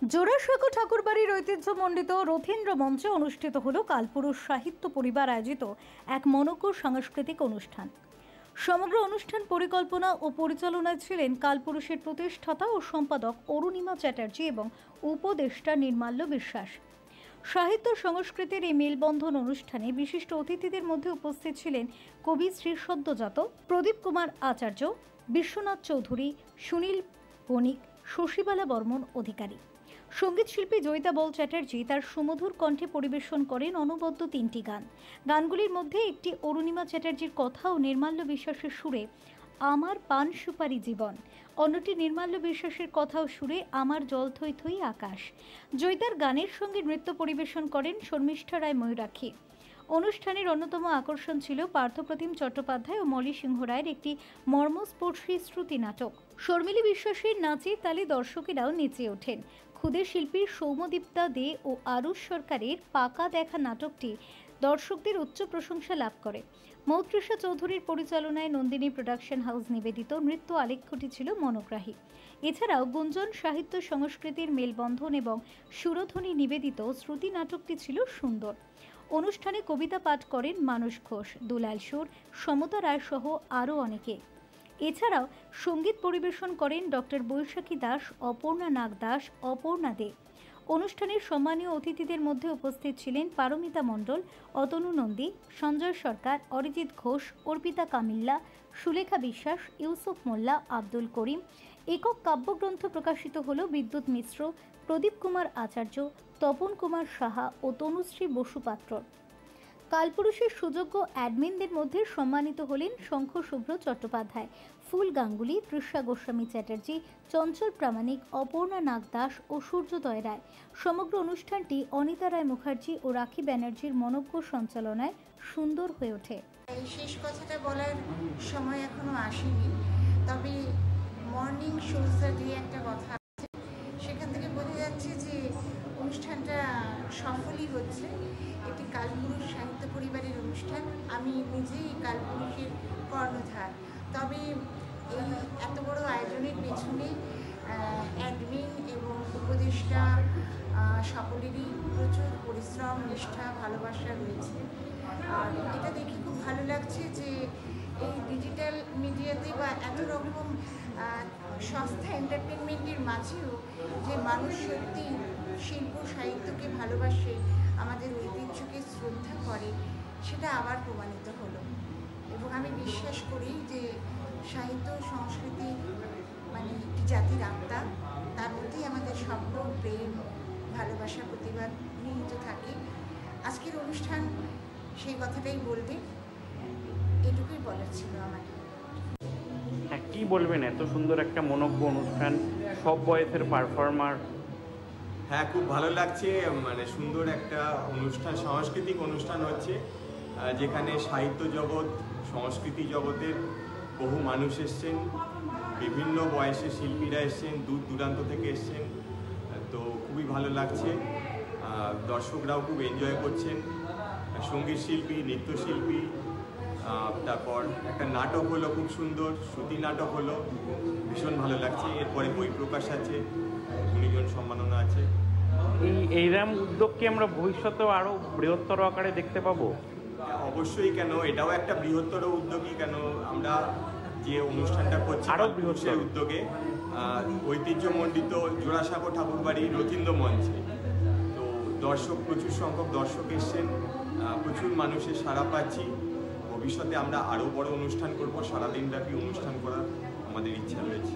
জোড়াসাঁকো ঠাকুরবাড়ির ঐতিহ্যমণ্ডিত রথীন্দ্র মঞ্চে অনুষ্ঠিত হল কালপুরুষ সাহিত্য পরিবার আয়োজিত এক মনোজ্ঞ সাংস্কৃতিক অনুষ্ঠান। সমগ্র অনুষ্ঠান পরিকল্পনা ও পরিচালনায় ছিলেন কালপুরুষের প্রতিষ্ঠাতা ও সম্পাদক অরুণিমা চ্যাটার্জি এবং উপদেষ্টা নির্মাল্য বিশ্বাস। সাহিত্য সংস্কৃতির এই মেলবন্ধন অনুষ্ঠানে বিশিষ্ট অতিথিদের মধ্যে উপস্থিত ছিলেন কবি শ্রী সদ্যজাত, প্রদীপ কুমার আচার্য, বিশ্বনাথ চৌধুরী, সুনীল বণিক, শশীবালা বর্মন অধিকারী। সঙ্গীত শিল্পী জয়িতা বল চ্যাটার্জি তার সুমধুর কণ্ঠে পরিবেশন করেন অনবদ্য 3টি গান। গানগুলির মধ্যে একটি অরুণিমা চ্যাটার্জির কথা ও নির্মাল্য বিশ্বাসের সুরে আমার পান সুপারি জীবন, অন্যটি নির্মাল্য বিশ্বাসের কথা ও সুরে আমার জল থই থই আকাশ। জয়িতার গানের সঙ্গে নৃত্য পরিবেশন করেন শর্মিষ্ঠা রায় ময়ূরাক্ষী। অনুষ্ঠানের অন্যতম আকর্ষণ ছিল পার্থপ্রতিম চট্টোপাধ্যায় ও মলি সিংহ রায়ের একটি মর্মস্পর্শী শ্রুতি নাটক। শর্মিলী বিশ্বাসের নাচে তালে দর্শকেরাও নেচে ওঠেন। ক্ষুদে শিল্পী সৌম্যদীপ্তা দে ও আরুষ সরকারের পাকা দেখা নাটকটি দর্শকদের উচ্চ প্রশংসা লাভ করে। মৌত্রিষা চৌধুরীর পরিচালনায় নন্দিনী প্রোডাকশন হাউস নিবেদিত নৃত্য আলেখ্যটি ছিল মনোগ্রাহী। এছাড়াও গুঞ্জন সাহিত্য সংস্কৃতির মেলবন্ধন এবং সুরধ্বনি নিবেদিত শ্রুতি নাটকটি ছিল সুন্দর। অনুষ্ঠানে কবিতা পাঠ করেন মানস ঘোষ, দুলাল সুর, সমতা রায় সহ আরও অনেকে। এছাড়াও সঙ্গীত পরিবেশন করেন ডক্টর বৈশাখী দাস, অপর্ণা নাগ দাস, অপর্ণা দে। অনুষ্ঠানের সম্মানীয় অতিথিদের মধ্যে উপস্থিত ছিলেন পারমিতা মণ্ডল, অতনু নন্দী, সঞ্জয় সরকার, অরিজিৎ ঘোষ, অর্পিতা কামিল্লা, সুলেখা বিশ্বাস, ইউসুফ মোল্লা, আব্দুল করিম। একক কাব্যগ্রন্থ প্রকাশিত হল বিদ্যুৎ মিশ্র, প্রদীপ কুমার আচার্য, তপন কুমার সাহা ও তনুশ্রী বসু পাত্র। কালপুরুষের সুযোগ্য অ্যাডমিনদের মধ্যে সম্মানিত হলেন শঙ্খ শুভ্র চট্টোপাধ্যায়, ফুল গাঙ্গুলি, তৃষা গোস্বামী চ্যাটার্জি, চঞ্চল প্রামাণিক, অপর্ণা নাগ দাস ও সূর্যোদয় রায়। সমগ্র অনুষ্ঠানটি অনিতা রায় মুখার্জি ও রাখি ব্যানার্জির মনোজ্ঞ সঞ্চালনায় সুন্দর হয়ে ওঠে। এই শেষ কথাটা বলার সময় এখনো আসেনি, তবে মর্নিং শোজটা দিয়ে একটা কথা আছে, সেখান থেকে বোঝা যাচ্ছে যে অনুষ্ঠানটা সফলই হচ্ছে। এটি কালপুরুষ সাহিত্য পরিবারের অনুষ্ঠান। আমি নিজেই কালপুরুষের কর্ণধার, তবে এই এত বড় আয়োজনের পেছনে অ্যাডমিন এবং উপদেষ্টা সকলেরই প্রচুর পরিশ্রম, নিষ্ঠা, ভালোবাসা রয়েছে। আর এটা দেখে খুব ভালো লাগছে যে এই ডিজিটাল মিডিয়াতে বা এত রকম সস্তা এন্টারটেনমেন্টের মাঝেও যে মানুষ সত্যি শিল্প সাহিত্যকে ভালোবাসে, আমাদের ঐতিহ্যকে শ্রদ্ধা করে, সেটা আবার প্রমাণিত হলো। এবং আমি বিশ্বাস করি যে সাহিত্য সংস্কৃতি মানে একটি জাতির আত্মা, তার মধ্যেই আমাদের স্বপ্ন, প্রেম, ভালোবাসা, প্রতিবাদ নিহিত থাকে। আজকের অনুষ্ঠান সেই কথাটাই বলবে, এটুকুই বলার ছিল আমার। হ্যাঁ, কি বলবেন, এত সুন্দর একটা মনোজ্ঞ অনুষ্ঠান, সব বয়সের পারফর্মার। হ্যাঁ, খুব ভালো লাগছে। মানে সুন্দর একটা অনুষ্ঠান, সাংস্কৃতিক অনুষ্ঠান হচ্ছে, যেখানে সাহিত্য জগৎ, সংস্কৃতি জগতের বহু মানুষ এসছেন, বিভিন্ন বয়সের শিল্পীরা এসছেন, দূর দূরান্ত থেকে এসছেন। তো খুবই ভালো লাগছে, দর্শকরাও খুব এনজয় করছেন। সঙ্গীত শিল্পী, নৃত্যশিল্পী, তারপর একটা নাটক হলো, খুব সুন্দর শ্রুতি নাটক হলো, ভীষণ ভালো লাগছে। এরপরে বই প্রকাশ আছে, গুণীজন সম্মাননা আছে। এইরকম উদ্যোগ কি আমরা ভবিষ্যতেও আরো বৃহত্তর আকারে দেখতে পাবো? অবশ্যই, কেন, এটাও একটা বৃহত্তর উদ্যোগই। কেন, আমরা যে অনুষ্ঠানটা করছি আরো বৃহত্তর উদ্যোগে, ঐতিহ্যমণ্ডিত জোড়াসাঁকো ঠাকুরবাড়ি রথীন্দ্র মঞ্চে, তো দর্শক, প্রচুর সংখ্যক দর্শক এসছেন, প্রচুর মানুষের সাড়া পাচ্ছি। ভবিষ্যতে আমরা আরও বড় অনুষ্ঠান করব, সারাদিনব্যাপী অনুষ্ঠান করার আমাদের ইচ্ছা রয়েছে।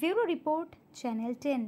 Bureau report, channel 10।